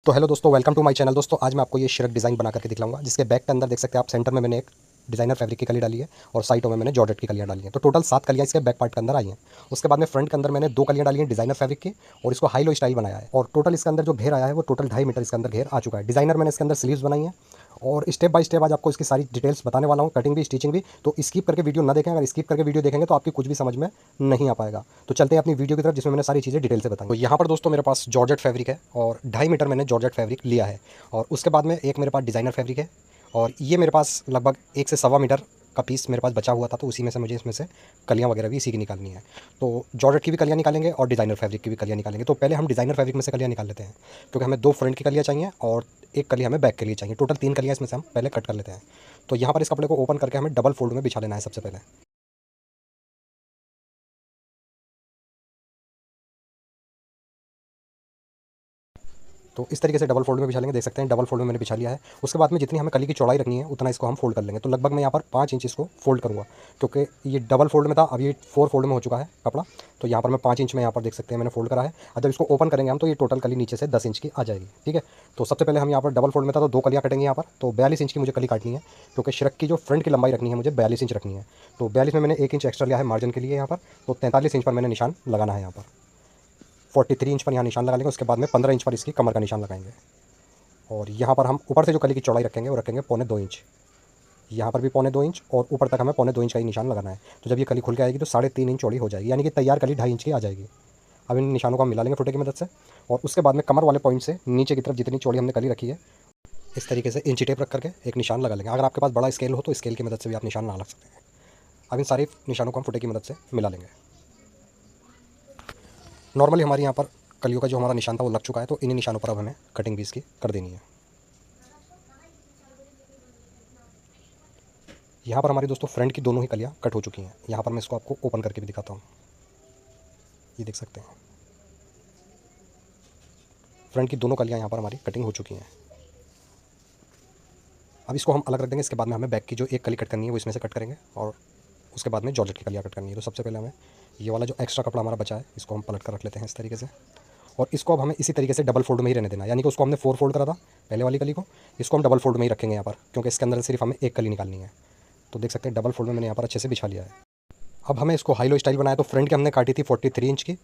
तो हेलो दोस्तों, welcome to my channel. दोस्तों आज मैं आपको ये शर्ट डिज़ाइन बना करके दिखलाऊंगा, जिसके बैक के अंदर देख सकते हैं आप, सेंटर में मैंने एक डिज़ाइनर फैब्रिक की कली डाली है और साइडों में मैंने जॉर्जेट की कलियाँ डाली हैं। तो टोटल 7 कलियाँ इसके बैक पार्ट के अंदर आई हैं। उसके बाद में फ्रंट के अंदर मैंने 2 कलियाँ डाली हैं डिज़ाइनर फैब्रिक की और इसको हाई लो स्टाइल बनाया है। और टोटल इसके अंदर जो घेर आया है वो टोटल 2.5 मीटर इसके अंदर घेर आ चुका है। डिज़ाइनर मैंने इसके अंदर स्लीव्स बनाई हैं और स्टेप बाय स्टेप आज आपको इसकी सारी डिटेल्स बताने वाला हूँ, कटिंग भी स्टिचिंग भी। तो स्किप करके वीडियो ना देखें, अगर स्किप करके वीडियो देखेंगे तो आपकी कुछ भी समझ में नहीं आ पाएगा। तो चलते हैं अपनी वीडियो की तरफ, जिसमें मैंने सारी चीज़ें डिटेल से बताऊँ। तो यहाँ पर दोस्तों मेरे पास जॉर्जेट फैब्रिक है और 2.5 मीटर मैंने जॉर्जेट फैब्रिक लिया है। और उसके बाद में एक मेरे पास डिज़ाइनर फैब्रिक है और ये मेरे पास लगभग 1 से सवा मीटर का पीस मेरे पास बचा हुआ था, तो उसी में से मुझे इसमें से कलियाँ वगैरह भी इसी की निकालनी है। तो जॉर्जेट की भी कलियाँ निकालेंगे और डिज़ाइनर फैब्रिक की भी कलियाँ निकालेंगे। तो पहले हम डिज़ाइनर फैब्रिक में से कलियाँ निकाल लेते हैं, क्योंकि हमें 2 फ्रंट की कलियाँ चाहिए और 1 कली हमें बैक के लिए चाहिए। टोटल 3 कलियाँ इसमें से हम पहले कट कर लेते हैं। तो यहाँ पर इस कपड़े को ओपन करके हमें डबल फोल्ड में बिछा लेना है सबसे पहले। तो इस तरीके से डबल फोल्ड में बिछा लेंगे, देख सकते हैं डबल फोल्ड में मैंने बिछा लिया है। उसके बाद में जितनी हमें कली की चौड़ाई रखनी है उतना इसको हम फोल्ड कर लेंगे। तो लगभग मैं यहाँ पर 5 इंच इसको फोल्ड करूँगा, क्योंकि ये डबल फोल्ड में था, अब ये 4 फोल्ड में हो चुका है कपड़ा। तो यहाँ पर मैं 5 इंच में यहाँ पर देख सकते हैं मैंने फोल्ड करा है। और जब इसको ओपन करेंगे हम तो ये टोटल कली नीचे से 10 इंच की आ जाएगी। ठीक है, तो सबसे पहले हम यहाँ पर डबल फोल्ड में था तो 2 कलियाँ कटेंगे यहाँ पर। तो 42 इंच की मुझे कली काटनी है, क्योंकि श्रग की जो फ्रंट की लंबाई रखनी है मुझे 42 इंच रखनी है। तो 42 में मैंने 1 इंच एक्स्ट्रा लिया है मार्जिन के लिए यहाँ पर। तो 43 इंच पर मैंने निशान लगाना है यहाँ पर। 43 इंच पर यहाँ निशान लगा लेंगे। उसके बाद में 15 इंच पर इसकी कमर का निशान लगाएंगे। और यहाँ पर हम ऊपर से जो कली की चौड़ाई रखेंगे वो रखेंगे 1.25 इंच। यहाँ पर भी 1.25 इंच और ऊपर तक हमें 1.25 इंच का ही निशान लगाना है। तो जब ये कली खुल के आएगी तो 3.5 इंच चौड़ी हो जाएगी, यानी कि तैयार कली 2.5 इंच की आ जाएगी। अब इन निशानों को हम मिला लेंगे फुटे की मदद से। और उसके बाद में कमर वाले पॉइंट से नीचे की तरफ जितनी चौड़ी हमने कली रखी है, इस तरीके से इंची टेप रख करके एक निशान लगा लेंगे। अगर आपके पास बड़ा स्केल हो तो स्केल की मदद से भी आप निशान ना लग सकते हैं। अब इन सारे निशानों को हम फुटे की मदद से मिला लेंगे। नॉर्मली हमारे यहाँ पर कलियों का जो हमारा निशान था वो लग चुका है, तो इन्हीं निशानों पर अब हमें कटिंग भी इसकी कर देनी है। यहाँ पर हमारी दोस्तों फ्रंट की दोनों ही कलियाँ कट हो चुकी हैं। यहाँ पर मैं इसको आपको ओपन करके भी दिखाता हूँ, ये देख सकते हैं फ्रंट की दोनों कलियाँ यहाँ पर हमारी कटिंग हो चुकी हैं। अब इसको हम अलग रख देंगे। इसके बाद में हमें बैक की जो एक कली कट करनी है वो इसमें से कट करेंगे और उसके बाद में जॉर्जेट की कलियाँ कट करनी है। तो सबसे पहले हमें ये वाला जो एक्स्ट्रा कपड़ा हमारा बचा है इसको हम पलट कर रख लेते हैं इस तरीके से। और इसको अब हमें इसी तरीके से डबल फोल्ड में ही रहने देना है, यानी कि उसको हमने 4 फोल्ड करा था पहले वाली कली को, इसको हम डबल फोल्ड में ही रखेंगे यहाँ पर, क्योंकि इसके अंदर सिर्फ हमें एक कली निकालनी है। तो देख सकते हैं डबल फोल्ड में मैंने यहाँ पर अच्छे से बिछा लिया है। अब हमें इसको हाई लो स्टाइल बनाया। तो फ्रंट की हमने काटी थी 43 इंच की,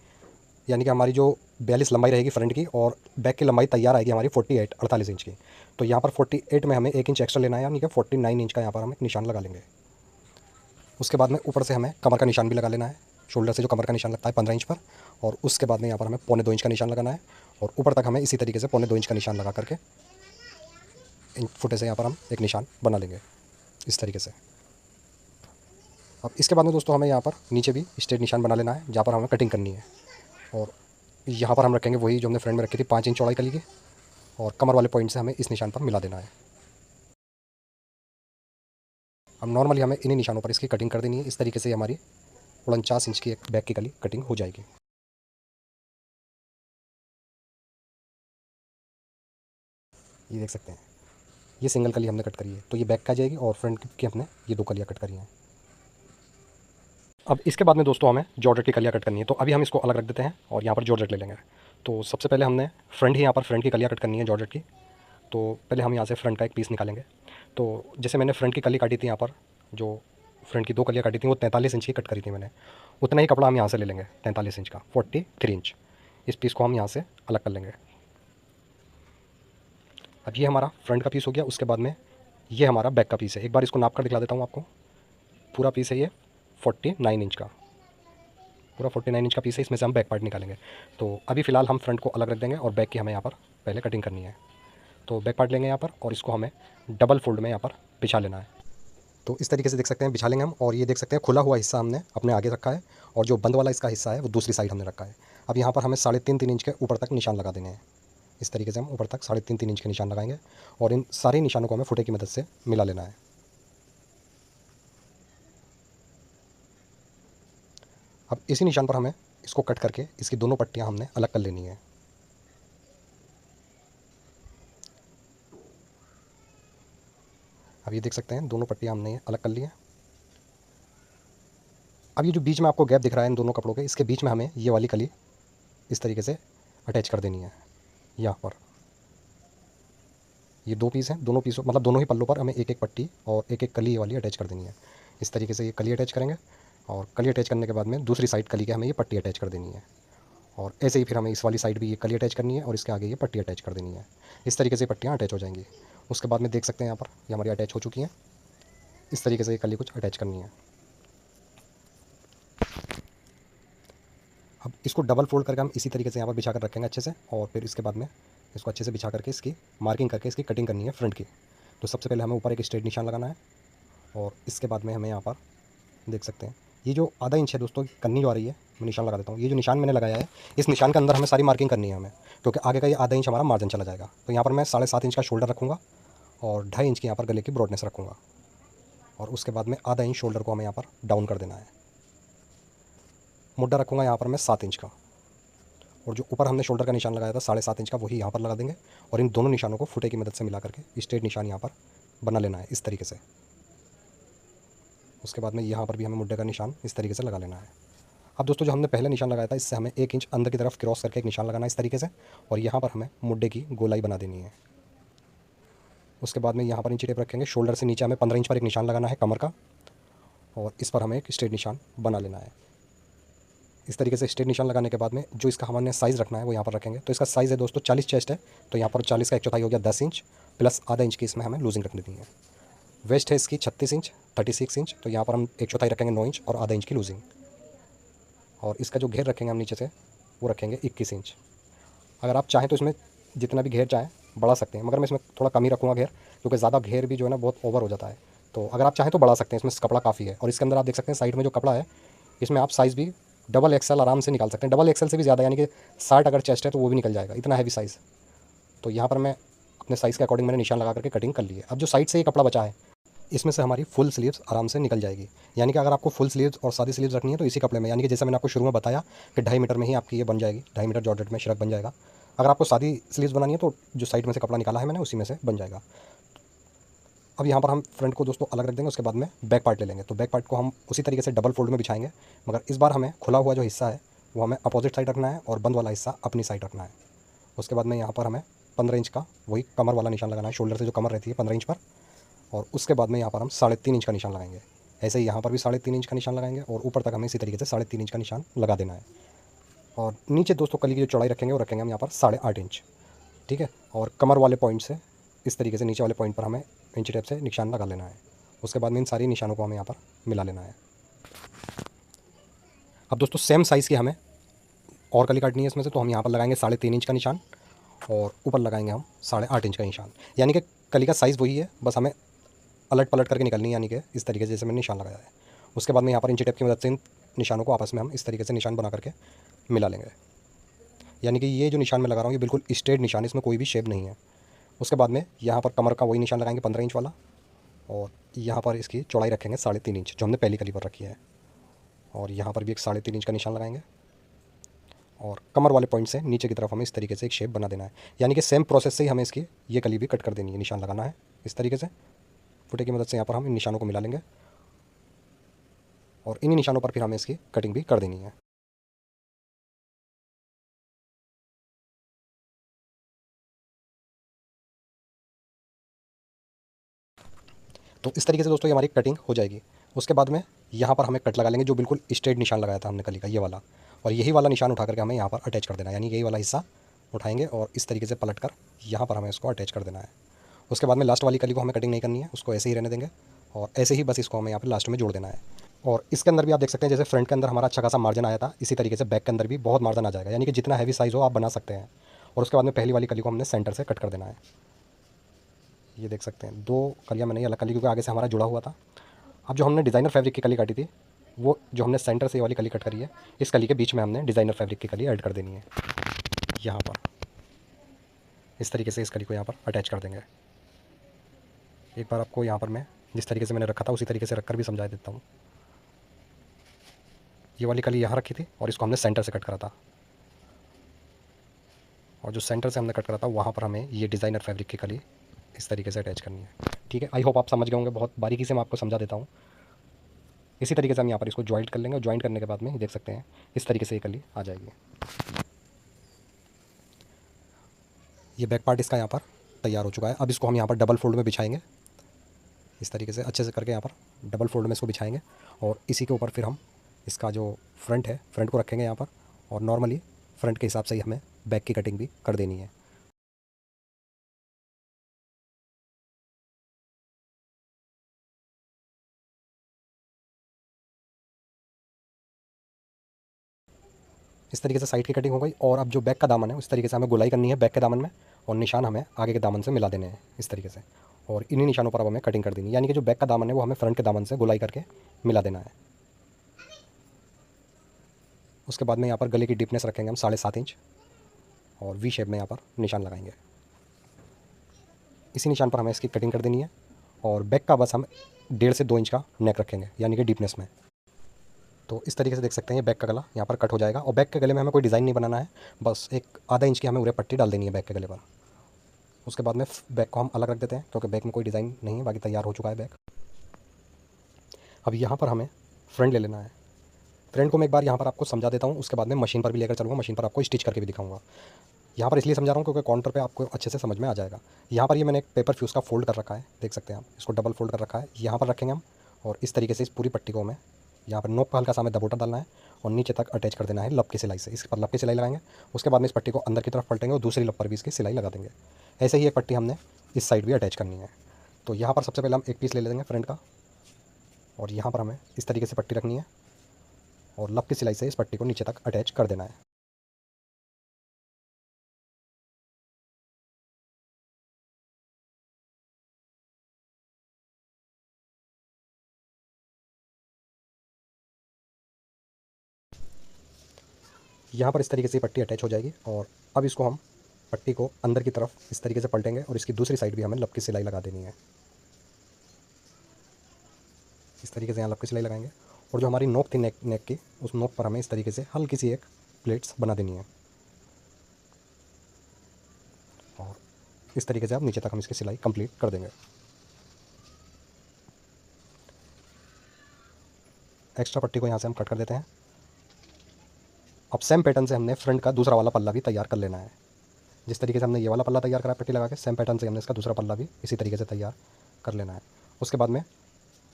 यानी कि हमारी जो 42 लंबाई रहेगी फ्रंट की, और बैक की लंबाई तैयार आएगी हमारी 48 इंच की। तो यहाँ पर 48 में हमें 1 इंच एक्स्ट्रा लेना है, यानी कि 49 इंच का यहाँ पर हम एक निशान लगा लेंगे। उसके बाद में ऊपर से हमें कमर का निशान भी लगा लेना है। शोल्डर से जो कमर का निशान लगता है 15 इंच पर, और उसके बाद में यहाँ पर हमें 1.25 इंच का निशान लगाना है। और ऊपर तक हमें इसी तरीके से 1.25 इंच का निशान लगा करके इन फुटे से यहाँ पर हम एक निशान बना लेंगे इस तरीके से। अब इसके बाद में दोस्तों हमें यहाँ पर नीचे भी स्ट्रेट निशान बना लेना है, जहाँ पर हमें कटिंग करनी है। और यहाँ पर हम रखेंगे वही जो हमने फ्रंट में रखी थी 5 इंच चौड़ाई कली की, और कमर वाले पॉइंट से हमें इस निशान पर मिला देना है। अब नॉर्मली हमें इन्हीं निशानों पर इसकी कटिंग कर देनी है। इस तरीके से हमारी 49 इंच की एक बैक की कली कटिंग हो जाएगी। ये देख सकते हैं ये सिंगल कली हमने कट करी है, तो ये बैक का जाएगी, और फ्रंट की हमने ये 2 कलियाँ कट करी हैं। अब इसके बाद में दोस्तों हमें जॉर्जेट की कलियाँ कट करनी है। तो अभी हम इसको अलग रख देते हैं और यहाँ पर जॉर्जेट ले लेंगे। तो सबसे पहले हमने फ्रंट ही यहाँ पर फ्रंट की कलियाँ कट करनी है जॉर्जेट की। तो पहले हम यहाँ से फ्रंट का एक पीस निकालेंगे। तो जैसे मैंने फ्रंट की कली काटी थी, यहाँ पर जो फ्रंट की 2 कलियाँ काटी थी वो 43 इंच की कट करी थी मैंने, उतना ही कपड़ा हम यहाँ से ले लेंगे 43 इंच का, 43 इंच। इस पीस को हम यहाँ से अलग कर लेंगे। अब ये हमारा फ्रंट का पीस हो गया। उसके बाद में ये हमारा बैक का पीस है। एक बार इसको नाप कर दिखला देता हूँ आपको। पूरा पीस है ये 49 इंच का, पूरा 49 इंच का पीस है। इसमें से हम बैक पार्ट निकालेंगे। तो अभी फ़िलहाल हम फ्रंट को अलग रख देंगे और बैक की हमें यहाँ पर पहले कटिंग करनी है। तो बैक पार्ट लेंगे यहाँ पर और इसको हमें डबल फोल्ड में यहाँ पर बिछा लेना है। तो इस तरीके से देख सकते हैं बिछा लेंगे हम। और ये देख सकते हैं खुला हुआ हिस्सा हमने अपने आगे रखा है, और जो बंद वाला इसका हिस्सा है वो दूसरी साइड हमने रखा है। अब यहाँ पर हमें 3.5 इंच के ऊपर तक निशान लगा देने हैं। इस तरीके से हम ऊपर तक 3.5 इंच के निशान लगाएंगे, और इन सारे निशानों को हमें फुटे की मदद से मिला लेना है। अब इसी निशान पर हमें इसको कट करके इसकी दोनों पट्टियाँ हमने अलग कर लेनी है। अब ये देख सकते हैं दोनों पट्टियाँ हमने अलग कर ली हैं। अब ये जो बीच में आपको गैप दिख रहा है इन दोनों कपड़ों के, इसके बीच में हमें ये वाली कली इस तरीके से अटैच कर देनी है यहाँ पर। ये 2 पीस हैं, दोनों पीसों मतलब दोनों ही पल्लों पर हमें एक एक पट्टी और एक एक कली ये वाली अटैच कर देनी है। इस तरीके से ये कली अटैच करेंगे और कली अटैच करने के बाद में दूसरी साइड कली के हमें ये पट्टी अटैच कर देनी है। और ऐसे ही फिर हमें इस वाली साइड भी ये कली अटैच करनी है और इसके आगे ये पट्टी अटैच कर देनी है। इस तरीके से पट्टियाँ अटैच हो जाएंगी। उसके बाद में देख सकते हैं यहाँ पर ये हमारी अटैच हो चुकी हैं। इस तरीके से ये कली कुछ अटैच करनी है। अब इसको डबल फोल्ड करके हम इसी तरीके से यहाँ पर बिछा कर रखेंगे अच्छे से, और फिर इसके बाद में इसको अच्छे से बिछा करके इसकी मार्किंग करके इसकी कटिंग करनी है फ्रंट की। तो सबसे पहले हमें ऊपर एक स्ट्रेट निशान लगाना है और इसके बाद में हमें यहाँ पर देख सकते हैं ये जो आधा इंच है दोस्तों कन्नी जो आ रही है, मैं निशान लगा देता हूँ। ये जो निशान मैंने लगाया है इस निशान के अंदर हमें सारी मार्किंग करनी है हमें, क्योंकि आगे का ये आधा इंच हमारा मार्जिन चला जाएगा। तो यहाँ पर मैं 7.5 इंच का शोल्डर रखूँगा और 2.5 इंच की यहाँ पर गले की ब्रॉडनेस रखूँगा, और उसके बाद में आधा इंच शोल्डर को हमें यहाँ पर डाउन कर देना है। मुड्डा रखूँगा यहाँ पर मैं 7 इंच का, और जो ऊपर हमने शोल्डर का निशान लगाया था 7.5 इंच का वही यहाँ पर लगा देंगे, और इन दोनों निशानों को फुटे की मदद से मिला करके स्ट्रेट निशान यहाँ पर बना लेना है इस तरीके से। उसके बाद में यहाँ पर भी हमें मुड्डे का निशान इस तरीके से लगा लेना है। अब दोस्तों जो हमने पहले निशान लगाया था इससे हमें 1 इंच अंदर की तरफ क्रॉस करके एक निशान लगाना है इस तरीके से, और यहाँ पर हमें मुड्डे की गोलाई बना देनी है। उसके बाद में यहाँ पर इंची टेप रखेंगे, शोल्डर से नीचे हमें 15 इंच पर एक निशान लगाना है कमर का, और इस पर हमें एक स्ट्रेट निशान बना लेना है। इस तरीके से स्ट्रेट निशान लगाने के बाद में जो इसका हमने साइज़ रखना है वो यहाँ पर रखेंगे। तो इसका साइज़ है दोस्तों 40 चेस्ट है, तो यहाँ पर 40 का 1/4 हो गया 10 इंच, प्लस आधा इंच की इसमें हमें लूजिंग रखनी है। वेस्ट है इसकी 36 इंच 36 इंच, तो यहाँ पर हम 1/4 रखेंगे 9 इंच और आधा इंच की लूजिंग। और इसका जो घेर रखेंगे हम नीचे से वो रखेंगे 21 इंच। अगर आप चाहें तो इसमें जितना भी घेर चाहें बढ़ा सकते हैं, मगर मैं इसमें थोड़ा कम ही रखूँगा घेर, क्योंकि ज़्यादा घेर भी जो है ना बहुत ओवर हो जाता है। तो अगर आप चाहें तो बढ़ा सकते हैं, इसमें कपड़ा काफ़ी है। और इसके अंदर आप देख सकते हैं साइड में जो कपड़ा है इसमें आप साइज़ भी डबल एक्सएल आराम से निकाल सकते हैं, डबल एक्सएल से भी ज़्यादा, यानी कि 60 अगर चेस्ट है तो वो भी निकल जाएगा, इतना हैवी साइज़। तो यहाँ पर मैं अपने साइज़ के अकॉर्डिंग मैंने निशान लगा करके कटिंग कर ली है। अब जो साइड से ये कपड़ा बचा है इसमें से हमारी फुल स्लीव्स आराम से निकल जाएगी। यानी कि अगर आपको फुल स्लीव्स और सादी स्लीव्स रखनी है तो इसी कपड़े में, यानी कि जैसे मैंने आपको शुरू में बताया कि 2.5 मीटर में ही आपकी ये बन जाएगी, 2.5 मीटर जॉर्जेट में श्रग बन जाएगा। अगर आपको सादी स्लीव्स बनानी है तो जो साइड में से कपड़ा निकाला है मैंने उसी में से बन जाएगा। अब यहाँ पर हम फ्रंट को दोस्तों अलग रख देंगे, उसके बाद में बैक पार्ट ले लेंगे। तो बैक पार्ट को हम उसी तरीके से डबल फोल्ड में बिछाएंगे, मगर इस बार हमें खुला हुआ जो हिस्सा है वो हमें अपोजिट साइड रखना है और बंद वाला हिस्सा अपनी साइड रखना है। उसके बाद में यहाँ पर हमें 15 इंच का वही कमर वाला निशान लगाना है, शोल्डर से जो कमर रहती है 15 इंच पर, और उसके बाद में यहाँ पर हम 3.5 इंच का निशान लगाएंगे। ऐसे ही यहाँ पर भी 3.5 इंच का निशान लगाएंगे और ऊपर तक हमें इसी तरीके से 3.5 इंच का निशान लगा देना है। और नीचे दोस्तों कली की जो चौड़ाई रखेंगे वो रखेंगे हम यहाँ पर 8.5 इंच, ठीक है। और कमर वाले पॉइंट से इस तरीके से नीचे वाले पॉइंट पर हमें इंची टेप से निशान लगा लेना है। उसके बाद में इन सारी निशानों को हमें यहाँ पर मिला लेना है। अब दोस्तों सेम साइज़ की हमें और कली काटनी है इसमें से, तो हम यहाँ पर लगाएंगे 3.5 इंच का निशान और ऊपर लगाएंगे हम 8.5 इंच का निशान। यानी कि कली का साइज़ वही है, बस हमें अलट पलट करके निकलनी है, यानी कि इस तरीके से जैसे मैंने निशान लगाया है। उसके बाद में यहाँ पर इंची टेप की मदद से इन निशानों को आपस में हम इस तरीके से निशान बना करके मिला लेंगे। यानी कि ये जो निशान मैं लगा रहा हूँ ये बिल्कुल स्ट्रेट निशान है, इसमें कोई भी शेप नहीं है। उसके बाद में यहाँ पर कमर का वही निशान लगाएंगे 15 इंच वाला, और यहाँ पर इसकी चौड़ाई रखेंगे 3.5 इंच जो हमने पहली कली पर रखी है, और यहाँ पर भी एक 3.5 इंच का निशान लगाएंगे। और कमर वाले पॉइंट से नीचे की तरफ हमें इस तरीके से एक शेप बना देना है। यानी कि सेम प्रोसेस से ही हमें इसकी ये कली भी कट कर देनी है, निशान लगाना है इस तरीके से। फुटे की मदद से यहाँ पर हम इन निशानों को मिला लेंगे और इन्हीं निशानों पर फिर हमें इसकी कटिंग भी कर देनी है। तो इस तरीके से दोस्तों ये हमारी कटिंग हो जाएगी। उसके बाद में यहाँ पर हमें कट लगा लेंगे जो बिल्कुल स्ट्रेट निशान लगाया था हमने कली का, ये वाला, और यही वाला निशान उठा करके हमें यहाँ पर अटैच कर देना है। यानी यही वाला हिस्सा उठाएंगे और इस तरीके से पलट कर यहाँ पर हमें इसको अटैच कर देना है। उसके बाद में लास्ट वाली कली को हमें कटिंग नहीं करनी है, उसको ऐसे ही रहने देंगे और ऐसे ही बस इसको हमें यहाँ पर लास्ट में जोड़ देना है। और इसके अंदर भी आप देख सकते हैं जैसे फ्रंट के अंदर हमारा अच्छा खासा मार्जिन आया था, इसी तरीके से बैक के अंदर भी बहुत मार्जिन आ जाएगा। यानी कि जितना हैवी साइज़ हो आप बना सकते हैं। और उसके बाद में पहली वाली कली को हमने सेंटर से कट कर देना है। ये देख सकते हैं 2 कलियाँ मैंने अलग कली क्योंकि आगे से हमारा जुड़ा हुआ था। अब जो हमने डिज़ाइनर फैब्रिक की कली काटी थी वो जो हमने सेंटर से ये वाली कली कट करी है, इस कली के बीच में हमने डिज़ाइनर फैब्रिक की कली ऐड कर देनी है। यहाँ पर इस तरीके से इस कली को यहाँ पर अटैच कर देंगे। एक बार आपको यहाँ पर मैं जिस तरीके से मैंने रखा था उसी तरीके से रखकर भी समझा देता हूँ। ये वाली कली यहाँ रखी थी और इसको हमने सेंटर से कट करा था, और जो सेंटर से हमने कट करा था वहाँ पर हमें ये डिज़ाइनर फैब्रिक की कली इस तरीके से अटैच करनी है। ठीक है, आई होप आप समझ गए होंगे, बहुत बारीकी से मैं आपको समझा देता हूँ। इसी तरीके से हम यहाँ पर इसको ज्वाइंट कर लेंगे और ज्वाइंट करने के बाद में देख सकते हैं इस तरीके से ये कली आ जाएगी। ये बैक पार्ट इसका यहाँ पर तैयार हो चुका है। अब इसको हम यहाँ पर डबल फोल्ड में बिछाएंगे, इस तरीके से अच्छे से करके यहाँ पर डबल फोल्ड में इसको बिछाएंगे। और इसी के ऊपर फिर हम इसका जो फ्रंट है, फ्रंट को रखेंगे यहाँ पर, और नॉर्मली फ्रंट के हिसाब से ही हमें बैक की कटिंग भी कर देनी है। इस तरीके से साइड की कटिंग हो गई। और अब जो बैक का दामन है उस तरीके से हमें गोलाई करनी है बैक के दामन में, और निशान हमें आगे के दामन से मिला देने हैं इस तरीके से। और इन्हीं निशानों पर अब हमें कटिंग कर देनी है, यानी कि जो बैक का दामन है वो हमें फ्रंट के दामन से गोलाई करके मिला देना है। उसके बाद में यहाँ पर गले की डीपनेस रखेंगे हम 7.5 इंच, और वी शेप में यहाँ पर निशान लगाएंगे। इसी निशान पर हमें इसकी कटिंग कर देनी है। और बैक का बस हम 1.5 से 2 इंच का नेक रखेंगे, यानी कि डीपनेस में। तो इस तरीके से देख सकते हैं ये बैक का गला यहाँ पर कट हो जाएगा। और बैक के गले में हमें कोई डिज़ाइन नहीं बनाना है, बस एक आधा इंच की हमें उरे पट्टी डाल देनी है बैक के गले पर। उसके बाद में बैक को हम अलग रख देते हैं, क्योंकि बैक में कोई डिज़ाइन नहीं है, बाकी तैयार हो चुका है बैक। अब यहाँ पर हमें फ्रंट ले लेना है। फ्रंट को मैं एक बार यहाँ पर आपको समझा देता हूँ, उसके बाद में मशीन पर भी लेकर चलूँगा, मशीन पर आपको स्टिच करके भी दिखाऊंगा। यहाँ पर इसलिए समझा रहा हूँ क्योंकि काउंटर पे आपको अच्छे से समझ में आ जाएगा। यहाँ पर ये मैंने एक पेपर फ्यूज़ का फोल्ड कर रखा है, देख सकते हैं आप, इसको डबल फोल्ड कर रखा है, यहाँ पर रखेंगे हम। और इस तरीके से इस पूरी पट्टी को हमें यहाँ पर नोक पर हल्का सा हमें दबोटा डालना है, और नीचे तक अटैच कर देना है लप की सिलाई से। इस पर लप की सिलाई लगाएंगे, उसके बाद में इस पट्टी को अंदर की तरफ पलटेंगे और दूसरी लप पर भी इसकी सिलाई लगा देंगे। ऐसे ही एक पट्टी हमने इस साइड भी अटैच करनी है। तो यहाँ पर सबसे पहले हम एक पीस ले लेंगे फ्रंट का, और यहाँ पर हमें इस तरीके से पट्टी रखनी है, और लप की सिलाई से इस पट्टी को नीचे तक अटैच कर देना है। यहाँ पर इस तरीके से पट्टी अटैच हो जाएगी। और अब इसको हम पट्टी को अंदर की तरफ इस तरीके से पलटेंगे, और इसकी दूसरी साइड भी हमें लप की सिलाई लगा देनी है। इस तरीके से यहाँ लप की सिलाई लगाएंगे, और जो हमारी नोक थी नेक की, उस नोक पर हमें इस तरीके से हल्की सी एक प्लेट्स बना देनी है। और इस तरीके से अब नीचे तक हम इसकी सिलाई कंप्लीट कर देंगे। एक्स्ट्रा पट्टी को यहाँ से हम कट कर देते हैं। अब सेम पैटर्न से हमने फ्रंट का दूसरा वाला पल्ला भी तैयार कर लेना है। जिस तरीके से हमने ये वाला पल्ला तैयार करा पट्टी लगा के, सेम पैटर्न से हमने इसका दूसरा पल्ला भी इसी तरीके से तैयार कर लेना है। उसके बाद में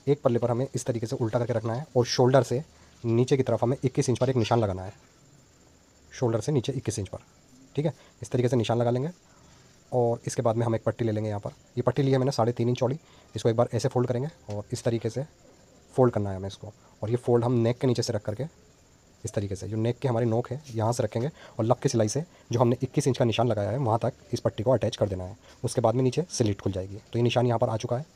एक पल्ले पर हमें इस तरीके से उल्टा करके रखना है, और शोल्डर से नीचे की तरफ हमें 21 इंच पर एक निशान लगाना है। शोल्डर से नीचे 21 इंच पर, ठीक है, इस तरीके से निशान लगा लेंगे। और इसके बाद में हम एक पट्टी ले लेंगे। यहाँ पर ये पट्टी ली है मैंने 3.5 इंच चौड़ी। इसको एक बार ऐसे फोल्ड करेंगे, और इस तरीके से फोल्ड करना है हमें इसको। और ये फोल्ड हम नेक के नीचे से रख करके इस तरीके से, जो नेक के हमारी नोक है यहाँ से रखेंगे, और लप की सिलाई से जो हमने 21 इंच का निशान लगाया है वहाँ तक इस पट्टी को अटैच कर देना है। उसके बाद में नीचे स्लिट खुल जाएगी। तो ये निशान यहाँ पर आ चुका है।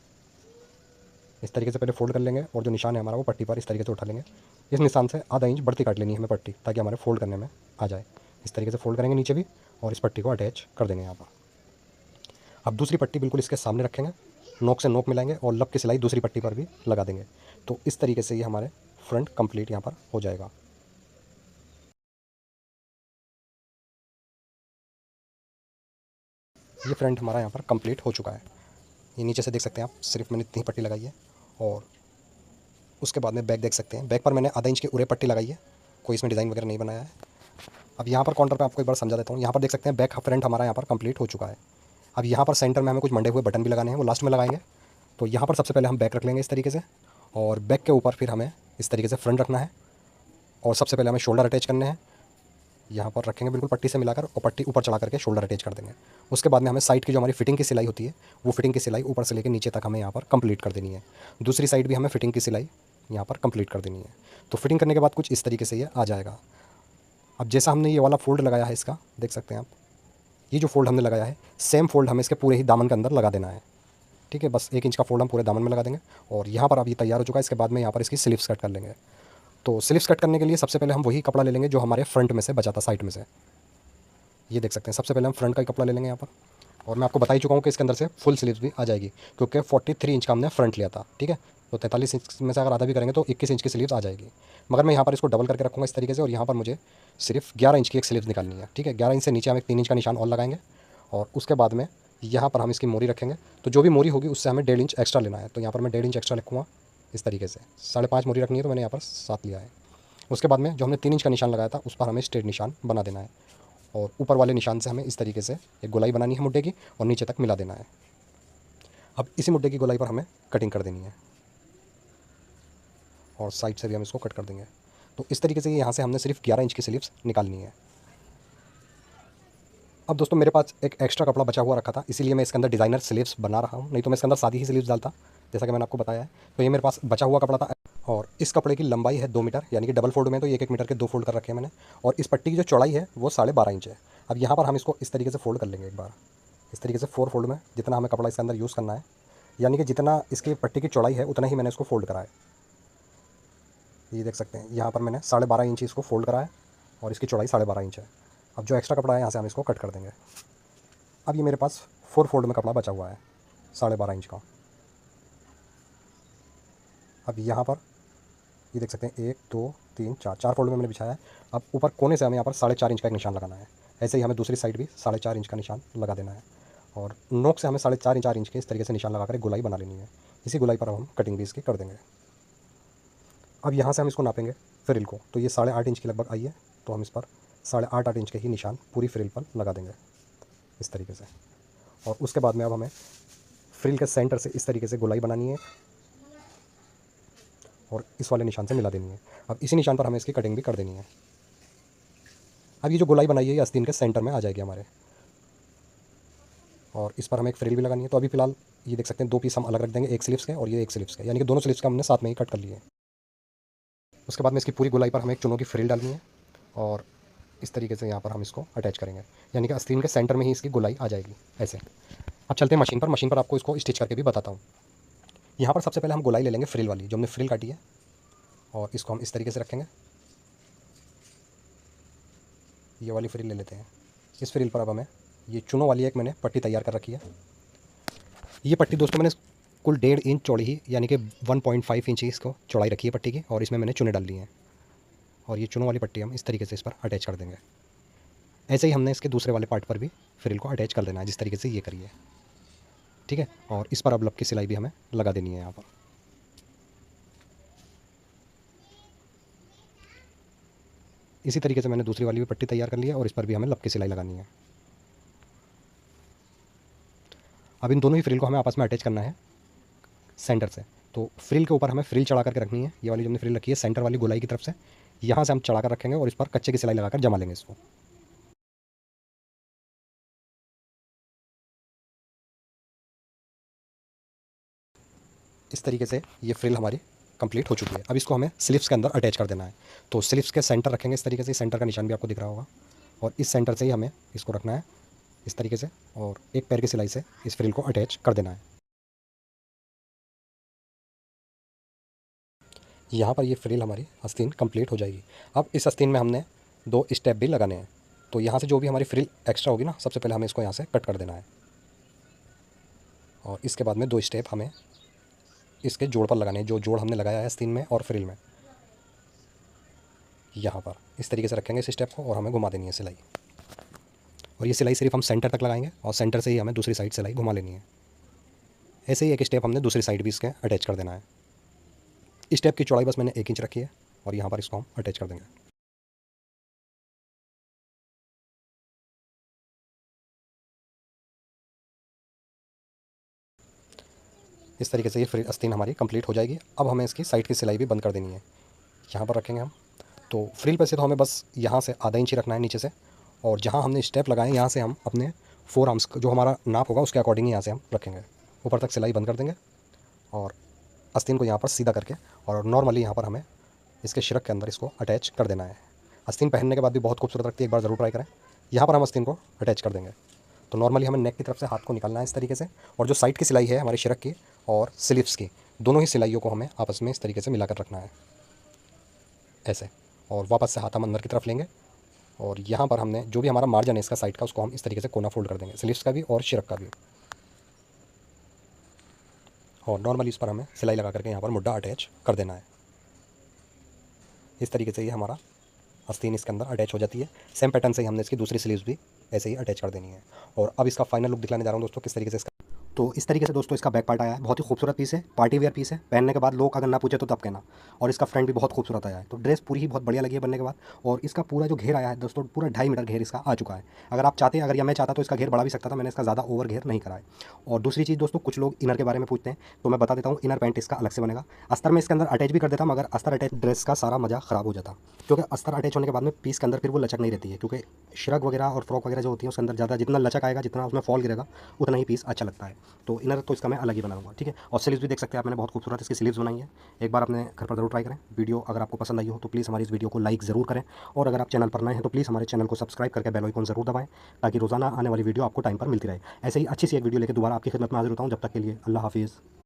इस तरीके से पहले फोल्ड कर लेंगे, और जो निशान है हमारा वो पट्टी पर इस तरीके से उठा लेंगे। इस निशान से आधा इंच बढ़ती काट लेनी है हमें पट्टी, ताकि हमारे फोल्ड करने में आ जाए। इस तरीके से फोल्ड करेंगे नीचे भी, और इस पट्टी को अटैच कर देंगे यहाँ पर। अब दूसरी पट्टी बिल्कुल इसके सामने रखेंगे, नोक से नोक मिलाएंगे, और लप की सिलाई दूसरी पट्टी पर भी लगा देंगे। तो इस तरीके से ये हमारे फ्रंट कंप्लीट यहाँ पर हो जाएगा। ये फ्रंट हमारा यहाँ पर कंप्लीट हो चुका है। ये नीचे से देख सकते हैं आप, सिर्फ मैंने इतनी पट्टी लगाई है। और उसके बाद में बैक देख सकते हैं, बैक पर मैंने आधा इंच की उरे पट्टी लगाई है, कोई इसमें डिज़ाइन वगैरह नहीं बनाया है। अब यहाँ पर काउंटर पे आपको एक बार समझा देता हूँ। यहाँ पर देख सकते हैं बैक फ्रंट हमारा यहाँ पर कंप्लीट हो चुका है। अब यहाँ पर सेंटर में हमें कुछ मंडे हुए बटन भी लगाने हैं, वो लास्ट में लगाएंगे। तो यहाँ पर सबसे पहले हम बैक रख लेंगे इस तरीके से, और बैक के ऊपर फिर हमें इस तरीके से फ्रंट रखना है। और सबसे पहले हमें शोल्डर अटैच करने हैं, यहाँ पर रखेंगे बिल्कुल पट्टी से मिलाकर, और पट्टी ऊपर चढ़ा करके शोल्डर अटैच कर देंगे। उसके बाद में हमें साइड की जो हमारी फिटिंग की सिलाई होती है, वो फिटिंग की सिलाई ऊपर से लेकर नीचे तक हमें यहाँ पर कंप्लीट कर देनी है। दूसरी साइड भी हमें फिटिंग की सिलाई यहाँ पर कंप्लीट कर देनी है। तो फिटिंग करने के बाद कुछ इस तरीके से ये आ जाएगा। अब जैसा हमने ये वाला फोल्ड लगाया है इसका, देख सकते हैं आप, ये जो फोल्ड हमने लगाया है सेम फोल्ड हमें इसके पूरे ही दामन के अंदर लगा देना है। ठीक है, बस 1 इंच का फोल्ड हम पूरे दामन में लगा देंगे। और यहाँ पर अब ये तैयार हो चुका है। इसके बाद में यहाँ पर इसकी स्लीव्स कट कर लेंगे। तो स्लीव्स कट करने के लिए सबसे पहले हम वही कपड़ा ले लेंगे जो हमारे फ्रंट में से बचा था, साइड में से। ये देख सकते हैं, सबसे पहले हम फ्रंट का ही कपड़ा ले लेंगे यहाँ पर। और मैं आपको बता ही चुका हूँ कि इसके अंदर से फुल स्लीव्स भी आ जाएगी, क्योंकि 43 इंच का हमने फ्रंट लिया था। ठीक है, तो 43 इंच में से अगर आधा भी करेंगे तो 21 इंच की स्लीव्स आ जाएगी। मगर मैं यहाँ पर इसको डबल करके रखूँगा इस तरीके से, और यहाँ पर मुझे सिर्फ 11 इंच की एक स्लीव्स निकालनी है। ठीक है, 11 इंच से नीचे हम एक 3 इंच का निशान और लगाएंगे। और उसके बाद में यहाँ पर हम इसकी मोरी रखेंगे। तो जो भी मोरी होगी उससे हमें 1.5 इंच एक्स्ट्रा लेना है। तो यहाँ पर मैं 1.5 इंच एक्स्ट्रा लिखूँगा इस तरीके से। 5.5 मोरी रखनी है, तो मैंने यहाँ पर 7 लिया है। उसके बाद में जो हमने 3 इंच का निशान लगाया था उस पर हमें स्ट्रेट निशान बना देना है। और ऊपर वाले निशान से हमें इस तरीके से एक गोलाई बनानी है मुड्ढे की और नीचे तक मिला देना है। अब इसी मुड्ढे की गोलाई पर हमें कटिंग कर देनी है और साइड से भी हम इसको कट कर देंगे। तो इस तरीके से यहाँ से हमने सिर्फ 11 इंच की स्लीव्स निकालनी है। अब दोस्तों मेरे पास एक एक्स्ट्रा कपड़ा बचा हुआ रखा था, इसीलिए मैं इसके अंदर डिज़ाइनर स्लीव्स बना रहा हूँ, नहीं तो मैं इसके अंदर सादी ही स्लीव्स डालता, जैसा कि मैंने आपको बताया है। तो ये मेरे पास बचा हुआ कपड़ा था और इस कपड़े की लंबाई है 2 मीटर, यानी कि डबल फोल्ड में तो 1-1 मीटर के 2 फोल्ड कर रखे हैं मैंने। और इस पट्टी की जो चौड़ाई है वो 12.5 इंच है। अब यहाँ पर हम इसको इस तरीके से फोल्ड कर लेंगे एक बार, इस तरीके से 4 फोल्ड में, जितना हमें कपड़ा इसके अंदर यूज़ करना है, यानी कि जितना इसकी पट्टी की चौड़ाई है उतना ही मैंने इसको फोल्ड करा है। ये देख सकते हैं यहाँ पर मैंने 12.5 इंच इसको फोल्ड करा है और इसकी चौड़ाई 12.5 इंच है। अब जो एक्स्ट्रा कपड़ा है यहाँ से हम इसको कट कर देंगे। अब ये मेरे पास 4 फोल्ड में कपड़ा बचा हुआ है 12.5 इंच का। अब यहाँ पर ये देख सकते हैं 1 2 3 4 फोल्ड में मैंने बिछाया है। अब ऊपर कोने से हमें यहाँ पर 4.5 इंच का एक निशान लगाना है। ऐसे ही हमें दूसरी साइड भी 4.5 इंच का निशान लगा देना है और नोक से हमें 4.5 इंच के इस तरीके से निशान लगाकर एक गोलाई बना लेनी है। इसी गोलाई पर हम कटिंग भी इसकी कर देंगे। अब यहाँ से हम इसको नापेंगे फ्रिल को, तो ये 8.5 इंच की लगभग आई है, तो हम इस पर 8.5 इंच के ही निशान पूरी फ्रिल पर लगा देंगे इस तरीके से। और उसके बाद में अब हमें फ्रिल के सेंटर से इस तरीके से गोलाई बनानी है और इस वाले निशान से मिला देनी है। अब इसी निशान पर हमें इसकी कटिंग भी कर देनी है। अब ये जो गोलाई बनाई है ये आस्तीन के सेंटर में आ जाएगी हमारे, और इस पर हमें एक फ्रिल भी लगानी है। तो अभी फिलहाल ये देख सकते हैं 2 पीस हम अलग रख देंगे, एक स्लीव्स के और ये एक स्लीव्स के, यानी कि दोनों स्लीव्स का हमने साथ में ही कट कर लिए हैं। उसके बाद में इसकी पूरी गोलाई पर हमें एक चुनों की फ्रिल डालनी है और इस तरीके से यहाँ पर हम इसको अटैच करेंगे, यानी कि आस्तीन के सेंटर में ही इसकी गोलाई आ जाएगी ऐसे। अब चलते हैं मशीन पर आपको इसको स्टिच करके भी बताता हूँ। यहाँ पर सबसे पहले हम गोलाई ले लेंगे फ्रिल वाली, जो हमने फ्रिल काटी है, और इसको हम इस तरीके से रखेंगे। ये वाली फ्रिल ले लेते हैं। इस फ्रिल पर अब हमें ये चुनों वाली एक मैंने पट्टी तैयार कर रखी है। ये पट्टी दोस्तों मैंने कुल 1.5 इंच चौड़ी ही, यानी कि 1.5 इंच ही इसको चौड़ाई रखी है पट्टी की, और इसमें मैंने चुने डाल ली हैं। और ये चुनों वाली पट्टी हम इस तरीके से इस पर अटैच कर देंगे। ऐसे ही हमने इसके दूसरे वाले पार्ट पर भी फ्रिल को अटैच कर देना है, जिस तरीके से ये करिए, ठीक है। और इस पर अब लब की सिलाई भी हमें लगा देनी है यहाँ पर। इसी तरीके से मैंने दूसरी वाली भी पट्टी तैयार कर ली है और इस पर भी हमें लब की सिलाई लगानी है। अब इन दोनों ही फ्रिल को हमें आपस में अटैच करना है सेंटर से। तो फ्रिल के ऊपर हमें फ्रिल चढ़ा करके रखनी है। ये वाली जो हमने फ्रिल रखी है सेंटर वाली गोलाई की तरफ से, यहाँ से हम चढ़ा कर रखेंगे और इस पर कच्चे की सिलाई लगाकर जमा लेंगे इसको। इस तरीके से ये फ्रिल हमारी कंप्लीट हो चुकी है। अब इसको हमें स्लीव्स के अंदर अटैच कर देना है। तो स्लीव्स के सेंटर रखेंगे इस तरीके से, सेंटर का निशान भी आपको दिख रहा होगा, और इस सेंटर से ही हमें इसको रखना है इस तरीके से, और एक पैर की सिलाई से इस फ्रिल को अटैच कर देना है। यहाँ पर ये फ्रिल हमारी आस्तीन कंप्लीट हो जाएगी। अब इस आस्तीन में हमने 2 स्टेप भी लगाने हैं। तो यहाँ से जो भी हमारी फ्रिल एक्स्ट्रा होगी ना, सबसे पहले हमें इसको यहाँ से कट कर देना है, और इसके बाद में 2 स्टेप हमें इसके जोड़ पर लगाने हैं, जो जोड़ हमने लगाया है आस्तीन में और फ्रिल में। यहाँ पर इस तरीके से रखेंगे इस स्टेप को, और हमें घुमा देनी है सिलाई। और ये सिलाई सिर्फ हम सेंटर तक लगाएंगे और सेंटर से ही हमें दूसरी साइड सिलाई घुमा लेनी है। ऐसे ही एक स्टेप हमने दूसरी साइड भी इसके अटैच कर देना है। स्टेप की चौड़ाई बस मैंने 1 इंच रखी है, और यहाँ पर इसको हम अटैच कर देंगे। इस तरीके से ये फ्रिल आस्तीन हमारी कंप्लीट हो जाएगी। अब हमें इसकी साइड की सिलाई भी बंद कर देनी है। यहाँ पर रखेंगे हम। तो फ्रिल पे से तो हमें बस यहाँ से आधा इंच ही रखना है नीचे से, और जहाँ हमने स्टेप लगाए यहाँ से हम अपने 4 आर्म्स जो हमारा नाप होगा उसके अकॉर्डिंग यहाँ से हम रखेंगे। ऊपर तक सिलाई बंद कर देंगे और आस्तीन को यहाँ पर सीधा करके, और नॉर्मली यहाँ पर हमें इसके शिरक के अंदर इसको अटैच कर देना है। आस्तीन पहनने के बाद भी बहुत खूबसूरत लगती है, एक बार ज़रूर ट्राई करें। यहाँ पर हम आस्तीन को अटैच कर देंगे। तो नॉर्मली हमें नेक की तरफ से हाथ को निकालना है इस तरीके से, और जो साइड की सिलाई है हमारी शिरक की और स्लीव्स की, दोनों ही सिलाइयों को हमें आपस में इस तरीके से मिलाकर रखना है ऐसे, और वापस से हाथ हम अंदर की तरफ लेंगे, और यहाँ पर हमने जो भी हमारा मार्जिन है इसका साइड का, उसको हम इस तरीके से कोना फोल्ड कर देंगे, स्लीव्स का भी और शिरक का भी। और नॉर्मली इस पर हमें सिलाई लगा करके यहाँ पर मुड्ढा अटैच कर देना है। इस तरीके से ये हमारा आस्तीन इसके अंदर अटैच हो जाती है। सेम पैटर्न से ही हमने इसकी दूसरी स्लीव्स भी ऐसे ही अटैच कर देनी है। और अब इसका फाइनल लुक दिखाने जा रहा हूँ दोस्तों किस तरीके से इसका। तो इस तरीके से दोस्तों इसका बैक पार्ट आया है। बहुत ही खूबसूरत पीस है, पार्टी वेयर पीस है। पहनने के बाद लोग अगर ना पूछे तो तब कहना। और इसका फ्रंट भी बहुत खूबसूरत आया है। तो ड्रेस पूरी ही बहुत बढ़िया लगी है बनने के बाद। और इसका पूरा जो घेर आया है दोस्तों, पूरा 2.5 मीटर घेर इसका आ चुका है। अगर आप चाहते, अगर या मैं चाहता तो इसका घेर बढ़ा भी सकता था, मैंने इसका ज़्यादा ओवर घेर नहीं करा है। और दूसरी चीज़ दोस्तों, कुछ लोग इनर के बारे में पूछते हैं, तो मैं बता देता हूँ, इनर पैंट इसका अलग से बनेगा। अस्तर में इसके अंदर अटैच भी कर देता, मगर अस्तर अटैच ड्रेस का सारा मजा खराब हो जाता, क्योंकि अस्तर अटैच होने के बाद में पीस के अंदर फिर वो लचक नहीं रहती है। क्योंकि श्रग वगैरह और फ्रॉक वगैरह जो होती है उसके अंदर ज़्यादा जितना लचक आएगा, जितना उसमें फॉल गिरेगा, उतना ही पीस अच्छा लगता है। तो इनर तो इसका मैं अलग ही बनाऊंगा, ठीक है। और स्लीव्स भी देख सकते हैं आप, मैंने बहुत खूबसूरत इसकी स्लीव्स बनाई है। एक बार अपने घर पर जरूर ट्राई करें। वीडियो अगर आपको पसंद आई हो तो प्लीज़ हमारी इस वीडियो को लाइक ज़रूर करें। और अगर आप चैनल पर नए हैं तो प्लीज़ हमारे चैनल को सब्सक्राइब करके बेल आइकन ज़रूर दबाएं, ताकि रोज़ाना आने वाली वीडियो आपको टाइम पर मिलती रहे। ऐसे ही अच्छी सी एक वीडियो लेकर दोबारा आपकी खिदमत में हाजिर होता हूँ। जब तक के लिए अल्लाह हाफिज़।